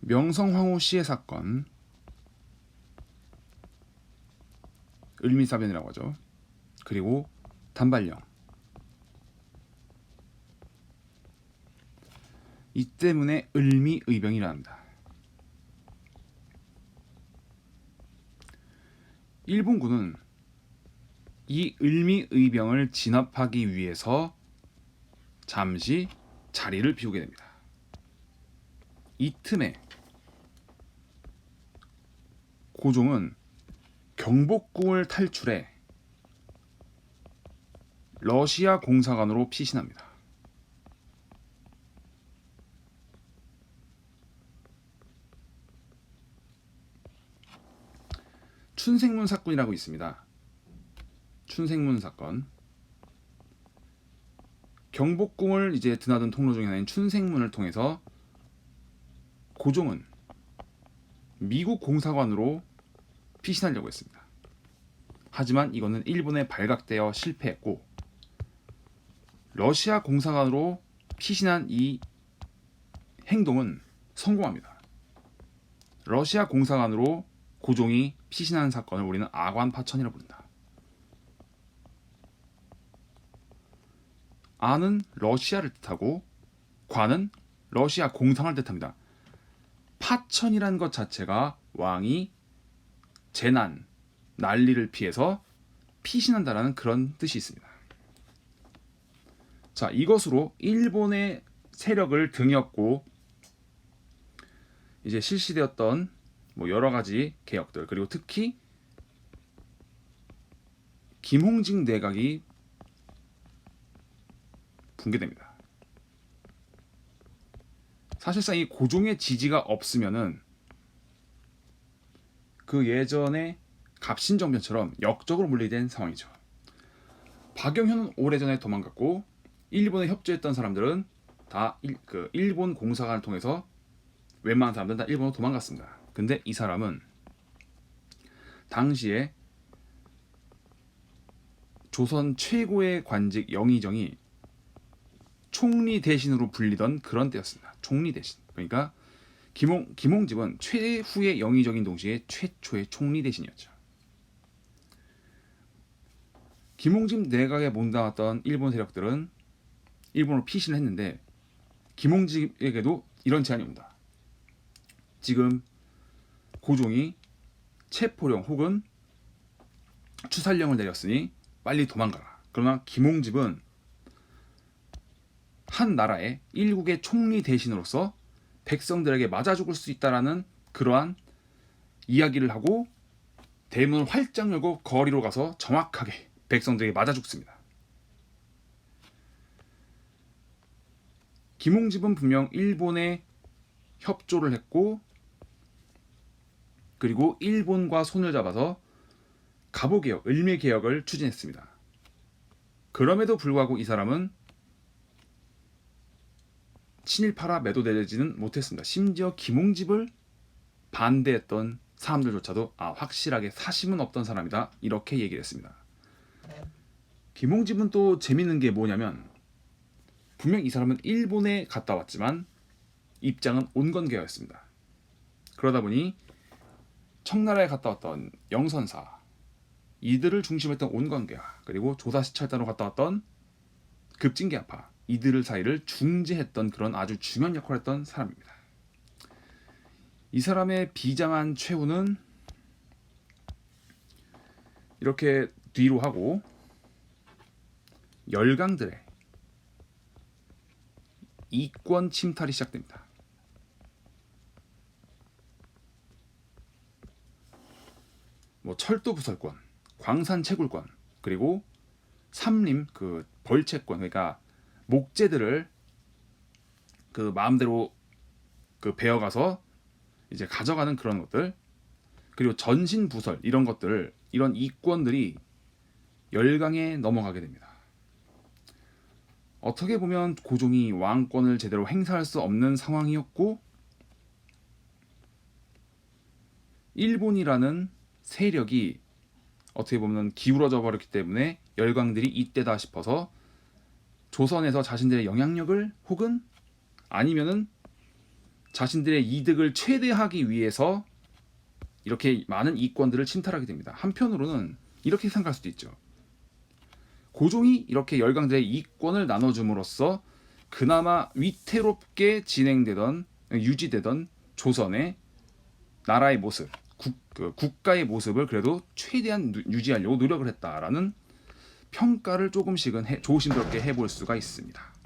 명성황후 시해 사건, 을미사변이라고 하죠. 그리고 단발령. 이 때문에 을미의병이라 합니다. 일본군은 이 을미의병을 진압하기 위해서 잠시 자리를 비우게 됩니다. 이 틈에 고종은 경복궁을 탈출해 러시아 공사관으로 피신합니다. 춘생문 사건이라고 있습니다. 춘생문 사건. 경복궁을 이제 드나든 통로 중에 하나인 춘생문을 통해서 고종은 미국 공사관으로 피신하려고 했습니다. 하지만 이거는 일본에 발각되어 실패했고, 러시아 공사관으로 피신한 이 행동은 성공합니다. 러시아 공사관으로 고종이 피신한 사건을 우리는 아관파천이라고 부른다. 아는 러시아를 뜻하고 관은 러시아 공상을 뜻합니다. 파천이란 것 자체가 왕이 재난, 난리를 피해서 피신한다라는 그런 뜻이 있습니다. 자, 이것으로 일본의 세력을 등였고 이제 실시되었던 여러 가지 개혁들, 그리고 특히 김홍직 내각이 붕괴됩니다. 사실상 이 고종의 지지가 없으면은 그 예전에 갑신정변처럼 역적으로 물리된 상황이죠. 박영현은 오래전에 도망갔고 일본에 협조했던 사람들은 다 일본 공사관을 통해서 웬만한 사람들은 다 일본으로 도망갔습니다. 근데 이 사람은 당시에 조선 최고의 관직 영의정이 총리 대신으로 불리던 그런 때였습니다. 총리 대신. 그러니까 김홍집은 최후의 영의정인 동시에 최초의 총리 대신이었죠. 김홍집 내각에 몸담았던 일본 세력들은 일본으로 피신을 했는데 김홍집에게도 이런 제안이 옵니다. 지금 고종이 체포령 혹은 추살령을 내렸으니 빨리 도망가라. 그러나 김홍집은 한 나라의 일국의 총리 대신으로서 백성들에게 맞아 죽을 수 있다라는 그러한 이야기를 하고 대문을 활짝 열고 거리로 가서 정확하게 백성들에게 맞아 죽습니다. 김홍집은 분명 일본에 협조를 했고 그리고 일본과 손을 잡아서 갑오개혁, 을미개혁을 추진했습니다. 그럼에도 불구하고 이 사람은 친일파라 매도되지는 못했습니다. 심지어 김홍집을 반대했던 사람들조차도 확실하게 사심은 없던 사람이다 이렇게 얘기를 했습니다. 김홍집은 또 재밌는 게 뭐냐면 분명 이 사람은 일본에 갔다 왔지만 입장은 온건개였습니다. 그러다 보니 청나라에 갔다 왔던 영선사 이들을 중심했던 온건개화 그리고 조사시찰단으로 갔다 왔던 급진개파 이들 사이를 중재했던 그런 아주 중요한 역할을 했던 사람입니다. 이 사람의 비장한 최후는 이렇게 뒤로 하고 열강들의 이권 침탈이 시작됩니다. 철도 부설권, 광산 채굴권, 그리고 삼림 벌채권, 그러니까 목재들을 마음대로 베어가서 이제 가져가는 그런 것들, 그리고 전신 부설 이런 것들, 이런 이권들이 열강에 넘어가게 됩니다. 어떻게 보면 고종이 왕권을 제대로 행사할 수 없는 상황이었고 일본이라는 세력이 어떻게 보면 기울어져 버렸기 때문에 열강들이 이때다 싶어서 조선에서 자신들의 영향력을 혹은 아니면은 자신들의 이득을 최대화하기 위해서 이렇게 많은 이권들을 침탈하게 됩니다. 한편으로는 이렇게 생각할 수도 있죠. 고종이 이렇게 열강들의 이권을 나눠줌으로써 그나마 위태롭게 유지되던 조선의 나라의 모습, 국가의 모습을 그래도 최대한 유지하려고 노력을 했다라는 평가를 조금씩은 조심스럽게 해볼 수가 있습니다.